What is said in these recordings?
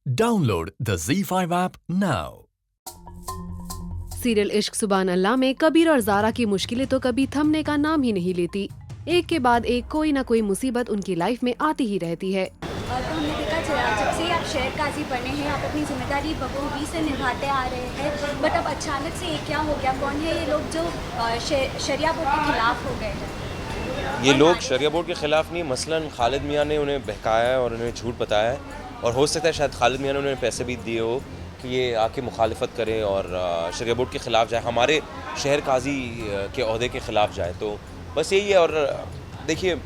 Download the Z5 app now. Serial इश्क सुभान अल्लाह में कबीर और ज़ारा की मुश्किलें तो कभी थमने का नाम ही नहीं लेती। एक के बाद एक कोई ना कोई मुसीबत उनकी लाइफ में आती ही रहती है। और तो हमने देखा जब से आप शहर काजी बने हैं, आप अपनी जिम्मेदारी बखूबी से निभाते आ रहे हैं, बट अब अचानक से ये क्या हो गया? कौन है ये लोग जो शरिया बोर्ड के खिलाफ हो गए हैं? ये लोग शरिया बोर्ड के ख़िलाफ़ नहीं, मसलन खालिद मियाँ ने उन्हें बहकाया है और उन्हें झूठ बताया है, और हो सकता है शायद खालिद मियाँ ने उन्हें पैसे भी दिए हो कि ये आके मुखालफत करें और शरिया बोर्ड के ख़िलाफ़ जाए, हमारे शहर काजी के ओहदे के ख़िलाफ़ जाए। तो बस यही है। और देखिए,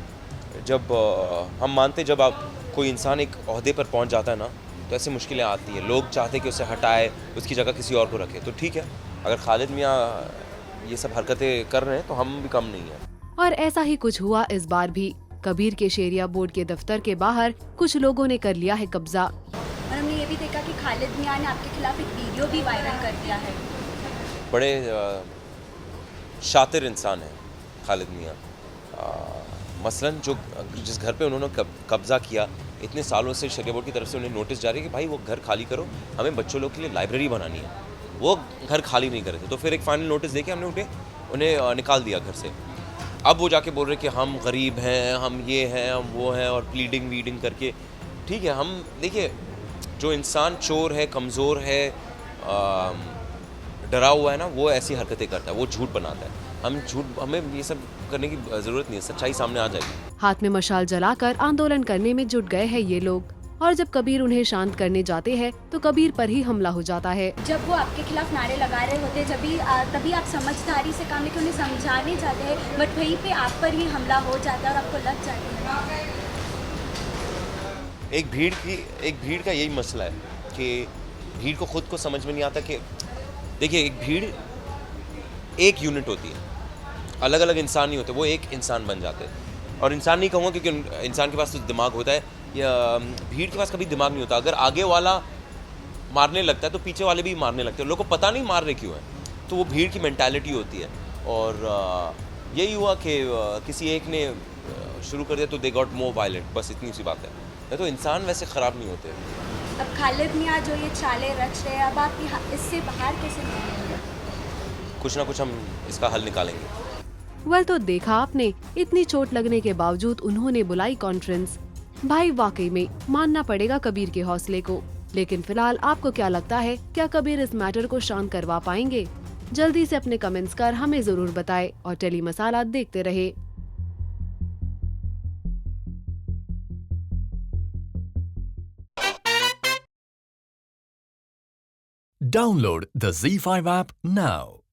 जब हम मानते जब आप कोई इंसान एक ओहदे पर पहुंच जाता है ना, तो ऐसी मुश्किलें आती हैं। लोग चाहते कि उसे हटाए, उसकी जगह किसी और को रखे। तो ठीक है, अगर खालिद मियाँ ये सब हरकतें कर रहे हैं तो हम भी कम नहीं हैं। और ऐसा ही कुछ हुआ इस बार भी। कबीर के शरिया बोर्ड के दफ्तर के बाहर कुछ लोगों ने कर लिया है कब्जा। और हमने ये भी देखा कि खालिद मियाँ ने आपके खिलाफ एक वीडियो भी वायरल कर दिया है। बड़े शातिर इंसान हैं खालिद मियाँ। मसलन जिस घर पे उन्होंने कब्ज़ा किया, इतने सालों से शरिया बोर्ड की तरफ से उन्हें नोटिस जारी है कि भाई वो घर खाली करो, हमें बच्चों लोग के लिए लाइब्रेरी बनानी है। वो घर खाली नहीं कर रहे थे, तो फिर एक फाइनल नोटिस देके हमने उन्हें निकाल दिया घर से। अब वो जाके बोल रहे कि हम गरीब हैं, हम ये हैं, हम वो हैं, और प्लीडिंग वीडिंग करके। ठीक है, हम देखिए, जो इंसान चोर है, कमज़ोर है, डरा हुआ है ना, वो ऐसी हरकतें करता है, वो झूठ बनाता है। हमें ये सब करने की ज़रूरत नहीं है, सच्चाई सामने आ जाएगी। हाथ में मशाल जलाकर आंदोलन करने में जुट गए हैं ये लोग। और जब कबीर उन्हें शांत करने जाते हैं तो कबीर पर ही हमला हो जाता है। जब वो आपके खिलाफ नारे लगा रहे होते हैं, तभी आप समझदारी से काम लेके उन्हें समझाने जाते हैं, बट वहीं पे आप पर ही हमला हो जाता है और आपको लग जाता है। एक भीड़ का यही मसला है कि भीड़ को खुद को समझ में नहीं आता कि देखिए, एक भीड़ एक यूनिट होती है, अलग अलग इंसान नहीं होते, वो एक इंसान बन जाते हैं। और इंसान नहीं कहूँगा क्योंकि इंसान के पास तो दिमाग होता है, या भीड़ के पास कभी दिमाग नहीं होता। अगर आगे वाला मारने लगता है तो पीछे वाले भी मारने लगते हैं। लोगों को पता नहीं मार रहे क्यों है, तो वो भीड़ की मेंटालिटी होती है। और यही हुआ कि किसी एक ने शुरू कर दिया तो दे गॉट मोर वायलेंट, बस इतनी सी बात है। नहीं तो इंसान वैसे ख़राब नहीं होते। अब खालिद मियाँ जो ये चालें रच रहे हैं, अब आप इससे बाहर कैसे निकलेंगे? कुछ ना कुछ हम इसका हल निकालेंगे। वह तो देखा आपने, इतनी चोट लगने के बावजूद उन्होंने बुलाई कॉन्फ्रेंस। भाई वाकई में मानना पड़ेगा कबीर के हौसले को। लेकिन फिलहाल आपको क्या लगता है, क्या कबीर इस मैटर को शांत करवा पाएंगे? जल्दी से अपने कमेंट्स कर हमें जरूर बताएं और टेली मसाला देखते रहे। Download the Z5 app now.